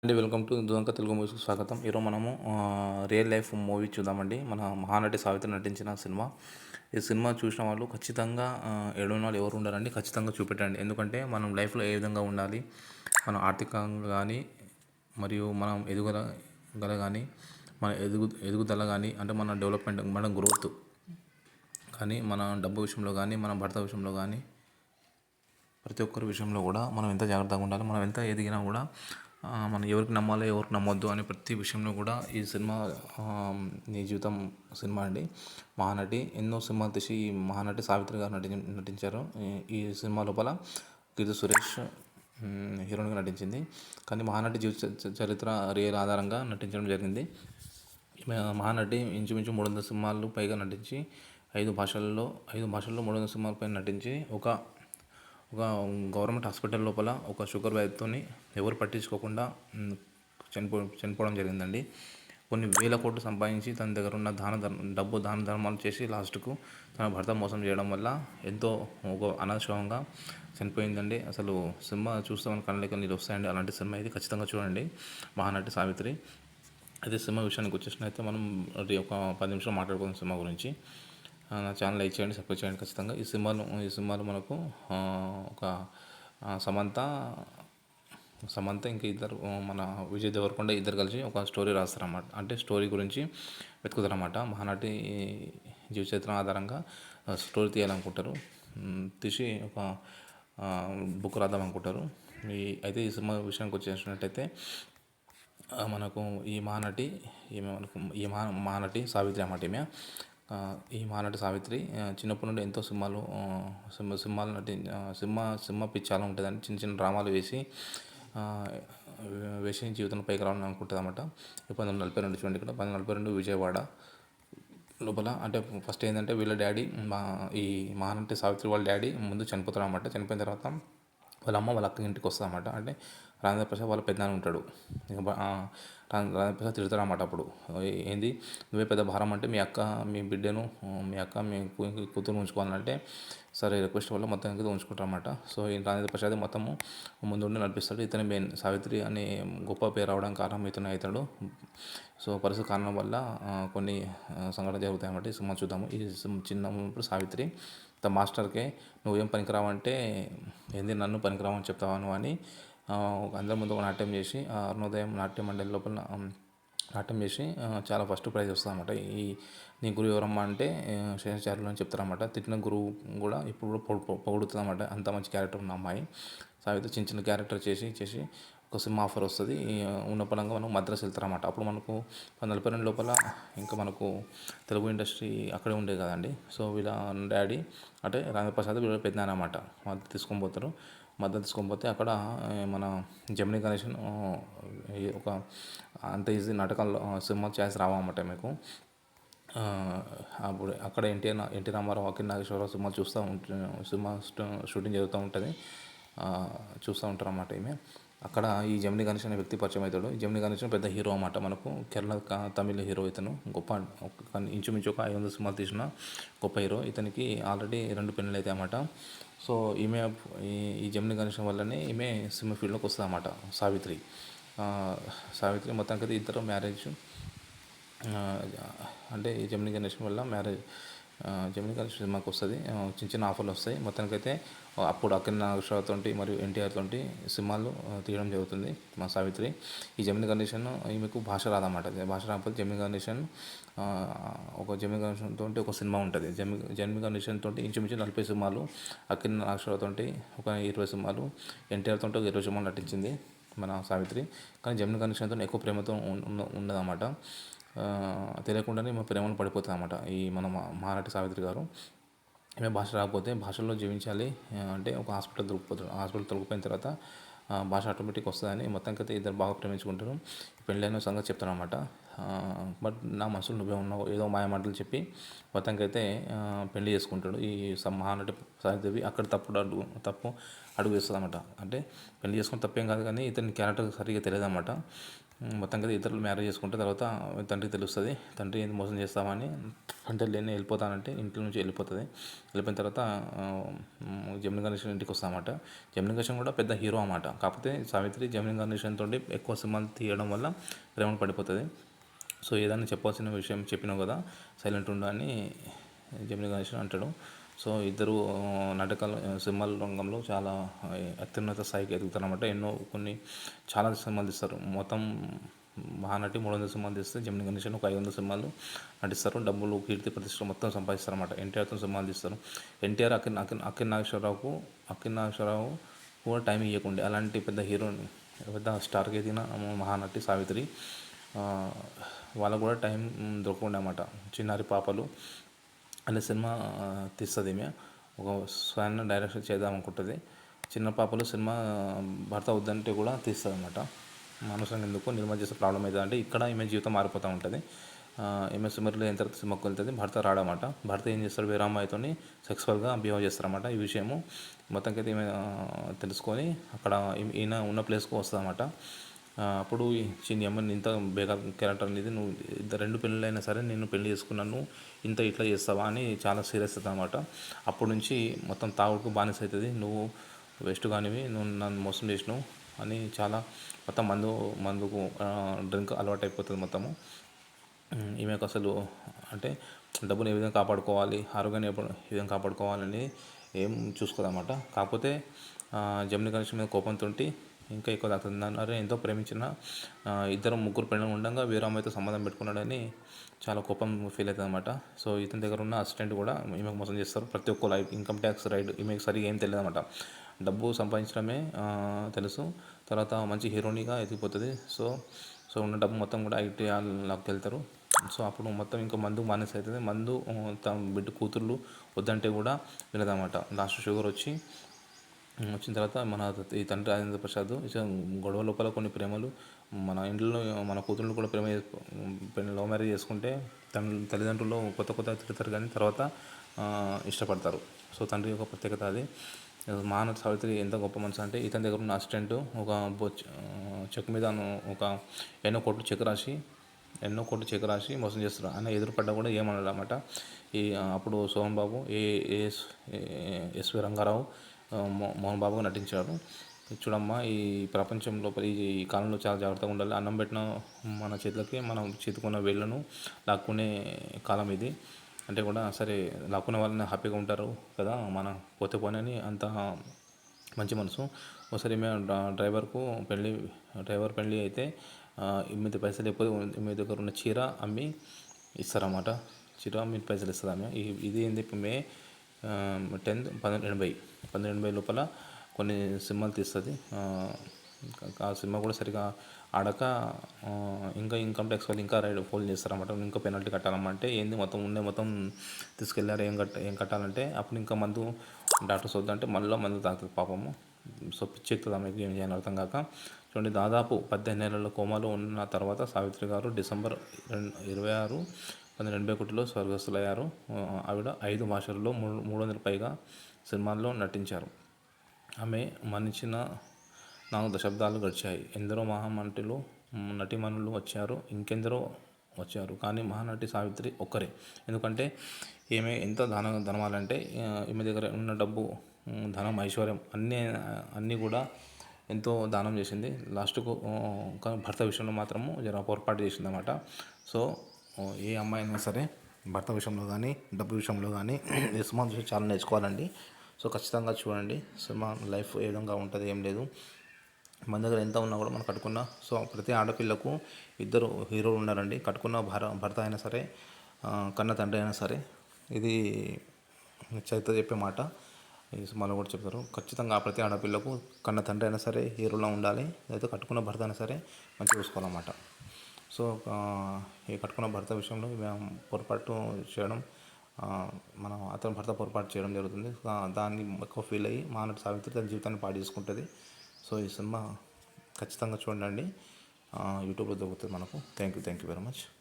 అండి welcome to దురంక Telugu మూవీస్కి స్వాగతం. ఈరోజు మనము రియల్ లైఫ్ మూవీ చూద్దామండి. మన మహానటి సావిత్రి నటించిన సినిమా. ఈ సినిమా చూసిన వాళ్ళు ఖచ్చితంగా ఏడవని వాళ్ళు ఎవరు ఉండారండి, ఖచ్చితంగా చూపెట్టండి. ఎందుకంటే మనం లైఫ్లో ఏ విధంగా ఉండాలి, మనం ఆర్థికంగా కానీ మరియు మనం ఎదుగుదల కానీ మన ఎదుగుదల కానీ, అంటే మన డెవలప్మెంట్, మన గ్రోత్ కానీ, మన డబ్బు విషయంలో కానీ, మన భర్త విషయంలో కానీ, ప్రతి ఒక్కరి విషయంలో కూడా మనం ఎంత జాగ్రత్తగా ఉండాలి, మనం ఎంత ఎదిగినా కూడా మనం ఎవరికి నమ్మాలి, ఎవరికి నమ్మొద్దు అనే ప్రతి విషయంలో కూడా ఈ సినిమా నీ జీవితం సినిమా అండి. మహానటి ఎన్నో సినిమాలు తీసి మహానటి సావిత్రి గారు నటించారు. ఈ సినిమా లోపల కీర్తి సురేష్ హీరోయిన్గా నటించింది. కానీ మహానటి జీవిత చరిత్ర రియల్ ఆధారంగా నటించడం జరిగింది. మహానటి ఇంచుమించు 300 సినిమాలు పైగా నటించి 5 భాషల్లో 300 సినిమాల పైన నటించి ఒక గవర్నమెంట్ హాస్పిటల్ లోపల ఒక షుగర్ వ్యాధితోని ఎవరు పట్టించుకోకుండా చనిపోవడం జరిగిందండి. కొన్ని వేల కోట్లు సంపాదించి తన దగ్గర ఉన్న దాన ధర్మాలు చేసి లాస్ట్కు తన భర్త మోసం చేయడం వల్ల ఎంతో ఒక అనాశవంగా చనిపోయిందండి. అసలు సినిమా చూస్తే మన కళ్ళకి నీళ్ళు వస్తాయండి. అలాంటి సినిమా ఇది, ఖచ్చితంగా చూడండి మహానటి సావిత్రి. అయితే సినిమా విషయానికి వచ్చేసినైతే మనం ఒక 10 నిమిషాలు మాట్లాడుకుందాం సినిమా గురించి. నా ఛానల్ లైక్ చేయండి, సబ్స్క్రైబ్ చేయండి ఖచ్చితంగా. ఈ సినిమాలో మనకు ఒక సమంత ఇంకా ఇద్దరు మన విజయ్ దేవరకొండ ఇద్దరు కలిసి ఒక స్టోరీ రాస్తారన్నమాట. అంటే స్టోరీ గురించి వెతుకుతారన్నమాట. మహానటి జీవిత చరిత్ర ఆధారంగా స్టోరీ తీయాలనుకుంటారు. తీసి ఒక బుక్ రాద్దాం అనుకుంటారు. అయితే ఈ సినిమా విషయానికి వచ్చేసినట్టయితే మనకు ఈ మహానటి సావిత్రి అన్నమాట. ఈ మహానటి సావిత్రి చిన్నప్పటి నుండి ఎంతో సినిమాలు సినిమా పిచ్చి చాలా ఉంటుందండి. చిన్న చిన్న డ్రామాలు వేసి జీవితంలో పైకి రావాలని అనుకుంటుంది అన్నమాట. 1942 చూడండి, ఇక్కడ 1942 విజయవాడ లోపల. అంటే ఫస్ట్ ఏంటంటే వీళ్ళ డాడీ ఈ మహానటి సావిత్రి వాళ్ళ డాడీ ముందు చనిపోతాడు అన్నమాట. చనిపోయిన తర్వాత వాళ్ళ అమ్మ వాళ్ళ అక్క ఇంటికి వస్తుంది అన్నమాట. అంటే రాజేంద్ర ప్రసాద్ వాళ్ళ పెద్దనాన్న ఉంటాడు. రాజేంద్ర ప్రసాద్ తిడతాడు అన్నమాట. అప్పుడు ఏంది నువ్వే పెద్ద భారం, అంటే మీ అక్క మీ కూతురు ఉంచుకోవాలంటే సరే రిక్వెస్ట్ వల్ల మొత్తం ఇంకా ఉంచుకుంటారు అన్నమాట. సో ఈ రాజేంద్ర ప్రసాద్ మొత్తము ముందుండి నడిపిస్తాడు. ఇతని మెయిన్ సావిత్రి అనే గొప్ప పేరు రావడానికి కారణం ఇతనే అవుతాడు. సో పరిస్థితి కారణం వల్ల కొన్ని సంఘటనలు జరుగుతాయి అన్నమాట. ఈ సినిమా చూద్దాము. ఈ చిన్నప్పుడు సావిత్రి తన మాస్టర్కే నువ్వేం పనికిరావంటే ఏంది నన్ను పనికిరావని చెప్తావాను అని అందరి ముందు ఒక నాట్యం చేసి అరుణోదయం నాట్య మండలి లోపల నాట్యం చేసి చాలా ఫస్ట్ ప్రైజ్ వస్తుంది అన్నమాట. నీ గురువు ఎవరమ్మా అంటే శేషాచార్యులు అని చెప్తారన్నమాట. తిట్టిన గురువు కూడా ఇప్పుడు పొగుడుతుంది అన్నమాట. అంత మంచి క్యారెక్టర్ ఉన్న అమ్మాయి సావిత్రి. చిన్న చిన్న క్యారెక్టర్ చేసి ఒక సినిమా ఆఫర్ వస్తుంది. ఉన్న పరంగా మనం మద్రాసు వెళ్తారన్నమాట. అప్పుడు మనకు 1942 లోపల ఇంకా మనకు తెలుగు ఇండస్ట్రీ అక్కడే ఉండేది కదండి. సో వీళ్ళ డాడీ అంటే రాజేంద్ర ప్రసాద్ వీళ్ళ పెద్దనాన్న అన్నమాట. మద్దతు తీసుకొని పోతే అక్కడ మన జమినీ గణేషన్ ఒక అంత ఈజీ నాటకాల్లో సినిమా ఛాన్స్ రావన్నమాట మీకు. అప్పుడు అక్కడ ఎన్టీ రామారావు, అక్కినేని నాగేశ్వరరావు సినిమా షూటింగ్ జరుగుతూ ఉంటుంది. చూస్తూ ఉంటారు అన్నమాట. అక్కడ ఈ జమినీ గణేష్ అనే వ్యక్తి పరిచయం అవుతాడు. ఈ జమినీ గణేష్ పెద్ద హీరో అన్నమాట. మనకు కేరళ తమిళ హీరో ఇతను. గొప్ప ఇంచుమించు ఒక 500 సినిమాలు తీసిన గొప్ప హీరో. ఇతనికి ఆల్రెడీ 2 పెళ్ళిళ్ళు అవుతాయి అన్నమాట. సో ఈ జమినీ గణేష్ వల్లనే సినిమా ఫీల్డ్లోకి వస్తుంది అన్నమాట. సావిత్రి మొత్తానికి ఇద్దరు మ్యారేజ్ అంటే ఈ జమినీ గణేష్ వల్ల జమినీ గణేష్ సినిమాకి వస్తుంది. చిన్న చిన్న ఆఫర్లు వస్తాయి. మొత్తానికైతే అప్పుడు అక్కినేని నాగేశ్వరరావుతో మరియు ఎన్టీఆర్ తోటి సినిమాలు తీయడం జరుగుతుంది మా సావిత్రి. ఈ జమినీ గణేషన్ ఈమెకు భాష రాదన్నమాట. భాష రాకపోతే జమినీ గణేషన్ తోటి ఒక సినిమా ఉంటుంది. జమినీ గణేషన్ తోటి ఇంచుమించు 40 సినిమాలు, అక్కినేని నాగేశ్వరరావుతో ఒక 20 సినిమాలు, ఎన్టీఆర్ తోటి ఒక 20 సినిమాలు నటించింది మన సావిత్రి. కానీ జమినీ గణేషన్తో ఎక్కువ ప్రేమతో ఉన్నదన్నమాట. తెలియకుండానే మా ప్రేమలో పడిపోతుంది అన్నమాట ఈ మన మహానటి సావిత్రి గారు. భాష రాకపోతే భాషల్లో జీవించాలి అంటే ఒక హాస్పిటల్ దొరికిపోయిన తర్వాత భాష ఆటోమేటిక్ వస్తుందని మొత్తానికైతే ఇద్దరు బాగా ప్రేమించుకుంటారు. పెళ్ళైన సంగతి చెప్తారు అన్నమాట. బట్ నా మనసులో నువ్వే ఉన్నావు ఏదో మాయమాటలు చెప్పి మొత్తానికైతే పెళ్లి చేసుకుంటాడు. ఈ మహానటి సావిత్రి అక్కడ తప్పు అడుగు వేస్తుంది అన్నమాట. అంటే పెళ్లి చేసుకుని తప్పేం కాదు, కానీ ఇతని క్యారెక్టర్ సరిగ్గా తెలియదు అన్నమాట. మొత్తానికి ఇతరులు మ్యారేజ్ చేసుకుంటే తర్వాత తండ్రికి తెలుస్తుంది, తండ్రి ఏంది మోసం చేస్తామని. అంటే నేను వెళ్ళిపోతానంటే ఇంట్లో నుంచి వెళ్ళిపోయిన తర్వాత జమిని గణేషన్ ఇంటికి వస్తామన్నమాట. జమిని గణేషన్ కూడా పెద్ద హీరో అన్నమాట. కాకపోతే సావిత్రి జమిని గణేషన్ తోటి ఎక్కువ సినిమాలు తీయడం వల్ల ప్రేమను పడిపోతుంది. సో ఏదైనా చెప్పాల్సిన విషయం చెప్పినావు కదా, సైలెంట్ ఉండు అని జమిని గణేషన్ అంటాడు. సో ఇద్దరు నాటకాలు సినిమాల రంగంలో చాలా అత్యున్నత స్థాయికి ఎదుగుతారన్నమాట. చాలా సినిమాలు తీస్తారు. మొత్తం మహానటి 300 సినిమాలు తీస్తే జమిని గణేషన్ ఒక 500 సినిమాలు నటిస్తారు. డబ్బులు, కీర్తి, ప్రతిష్టలు మొత్తం సంపాదిస్తారన్నమాట. ఎన్టీఆర్తో సినిమాలు తీస్తారు. ఎన్టీఆర్ అక్కిన నాగేశ్వరరావు కూడా టైం ఇవ్వకుండే అలాంటి పెద్ద హీరోని, పెద్ద స్టార్కి ఎదిగిన మహానటి సావిత్రి. వాళ్ళకు కూడా టైం దొరకకుండా అన్నమాట. చిన్నారి పాపలు అనే సినిమా తీస్తుంది. ఈమె ఒక స్వయాన్ని డైరెక్షన్ చేద్దాం అనుకుంటుంది. చిన్న పాపలు సినిమా భర్త వద్దంటే కూడా తీస్తుంది అన్నమాట. అనవసరంగా ఎందుకు నిర్మాణ చేసే ప్రాబ్లం అవుతుంది అంటే ఇక్కడ ఈమె జీవితం మారిపోతూ ఉంటుంది. ఈమె సినిమాలో అయిన తర్వాత సినిమాకి వెళ్తుంది. భర్త రాడమాట. భర్త ఏం చేస్తాడు, వేరే అమ్మాయితో సెక్సువల్గా బిహేవ్ చేస్తారన్నమాట. ఈ విషయము మొత్తంకి అయితే ఈమె తెలుసుకొని అక్కడ ఈయన ఉన్న ప్లేస్కి వస్తుంది అన్నమాట. అప్పుడు చిన్ని అమ్మని ఇంత బేగా క్యారెక్టర్ అనేది, నువ్వు రెండు పెళ్ళైనా సరే నేను పెళ్లి చేసుకున్నాను, ఇట్లా చేస్తావా అని చాలా సీరియస్ అవుతుంది అన్నమాట. అప్పటి నుంచి మొత్తం తాగుడుకు బానిస అవుతుంది. నువ్వు వేస్ట్ కానివి, నువ్వు నన్ను మోసం చేసినావు అని చాలా మొత్తం మందుకు డ్రింక్ అలవాటు అయిపోతుంది మొత్తము. ఈమెకు అసలు అంటే డబ్బును ఏ విధంగా కాపాడుకోవాలి, ఆరోగ్యాన్ని ఏ విధంగా కాపాడుకోవాలని ఏం చూసుకోదన్నమాట. కాకపోతే జమిని గణేషన్ మీద కోపంతో ఇంకా ఎక్కువ తాగుతుంది. అరే ఎంతో ప్రేమించిన ముగ్గురు పిల్లలు ఉండగా వేరే అమ్మాయితో సంబంధం పెట్టుకున్నాడని చాలా కోపం ఫీల్ అవుతుంది అనమాట. సో ఇతని దగ్గర ఉన్న అసిస్టెంట్ కూడా ఈమెకు మోసం చేస్తారు. ప్రతి ఒక్క లైఫ్ ఇన్కమ్ ట్యాక్స్ రైడ్ ఈమెకు సరిగా ఏం తెలియదు అనమాట. డబ్బు సంపాదించడమే తెలుసు. తర్వాత మంచి హీరోయిన్గా ఎదిగిపోతుంది. సో ఉన్న డబ్బు మొత్తం కూడా ఐటీఆర్లోకి వెళ్తారు. సో అప్పుడు మొత్తం ఇంకా మందు మానేసి అవుతుంది. మందు తమ బిడ్డ కూతుర్లు వద్దంటే కూడా వినదన్నమాట. లాస్ట్ షుగర్ వచ్చిన తర్వాత ఈ తండ్రి రాజేంద్ర ప్రసాద్ గొడవ లోపల కొన్ని ప్రేమలు మన ఇంట్లో మన కూతుళ్ళు కూడా లవ్ మ్యారేజ్ చేసుకుంటే తల్లిదండ్రులు కొత్త తిడతారు, కానీ తర్వాత ఇష్టపడతారు. సో తండ్రి యొక్క ప్రత్యేకత అది. మహానటి సావిత్రి ఎంత గొప్ప మనసు అంటే ఇతని దగ్గర ఉన్న అసిస్టెంట్ ఒక చెక్ మీద ఒక ఎన్నో కోట్లు చెక్ రాసి మోసం చేస్తారు. ఆయన ఎదురుపడ్డా కూడా ఏమన్నాడు అన్నమాట. అప్పుడు సోహన్ బాబు ఎస్వి రంగారావు మోహన్ బాబుగా నటించాడు. చూడమ్మా, ఈ ప్రపంచంలో ఈ కాలంలో చాలా జాగ్రత్తగా ఉండాలి. అన్నం పెట్టిన మన చేతులకి మనం చేతుకున్న వేళ్ళను లాక్కునే కాలం ఇది. అంటే కూడా సరే లాక్కునే వాళ్ళని హ్యాపీగా ఉంటారు కదా, మన పోతే పోనని అంత మంచి మనసు. ఒకసారి మేము డ్రైవర్ పెళ్ళి అయితే ఎనిమిది పైసలు లేకపోతే మీ దగ్గర ఉన్న చీర అమ్మి ఇస్తారన్నమాట. చీర అమ్మి పైసలు ఇస్తుంది ఆమె. ఇది ఏంది మే 10 1980 లోపల కొన్ని సినిమాలు తీస్తుంది. ఆ సినిమా కూడా సరిగా ఆడక ఇంకా ఇన్కమ్ ట్యాక్స్ వాళ్ళు ఇంకా ఫోన్ చేస్తారన్నమాట. ఇంకా పెనాల్టీ కట్టాలన్నమాట. ఏంది మొత్తం తీసుకెళ్ళారు, ఏం కట్టాలంటే అప్పుడు ఇంకా మందు డాక్టర్స్ వద్దంటే మళ్ళీ మందు తాగుతుంది పాపము. సో పిచ్చి ఎక్కుతుంది ఆమెకు, ఏం చేయాలని అర్థం కాక. చూడండి, దాదాపు 18 నెలల కోమాలో ఉన్న తర్వాత సావిత్రి గారు డిసెంబర్ 26, 1981లో స్వర్గస్థులయ్యారు. ఆవిడ 5 భాషల్లో 300 పైగా సినిమాల్లో నటించారు. ఆమె మరణించిన 4 దశాబ్దాలు గడిచాయి. ఎందరో నటీమణులు ఇంకెందరో వచ్చారు, కానీ మహానటి సావిత్రి ఒక్కరే. ఎందుకంటే ఈమె ఎంత ధనవాలంటే ఈమె దగ్గర ఉన్న డబ్బు, ధనం, ఐశ్వర్యం అన్నీ కూడా ఎంతో దానం చేసింది. లాస్ట్కు భర్త విషయంలో మాత్రము జర పొరపాటు చేసింది అన్నమాట. సో ఏ అమ్మాయి అయినా సరే భర్త విషయంలో కానీ డబ్బు విషయంలో కానీ ఈ సినిమా చూసి చాలా నేర్చుకోవాలండి. సో ఖచ్చితంగా చూడండి. సినిమా లైఫ్ ఏ విధంగా ఉంటుంది ఏం లేదు. మన దగ్గర ఎంత ఉన్నా కూడా మనం కట్టుకున్న, సో ప్రతి ఆడపిల్లకు 2 హీరోలు ఉన్నారండి. కట్టుకున్న భర్త అయినా సరే, కన్న తండ్రి అయినా సరే. ఇది చరిత్ర చెప్పే మాట. ఈ సినిమాలో కూడా చెప్తారు. ఖచ్చితంగా ప్రతి ఆడపిల్లకు కన్న తండ్రి అయినా సరే హీరోలా ఉండాలి, లేదా కట్టుకున్న భర్త అయినా సరే మంచిగా చూసుకోవాలన్నమాట. సో ఈ కట్టుకున్న భర్త విషయంలో పొరపాటు చేయడం, అతని భర్త పొరపాటు చేయడం జరుగుతుంది. దాన్ని ఎక్కువ ఫీల్ అయ్యి మహానటి సావిత్రి తన జీవితాన్ని పాడు చేసుకుంటుంది. సో ఈ సినిమా ఖచ్చితంగా చూడండి. యూట్యూబ్లో దొరుకుతుంది మనకు. Thank you very much.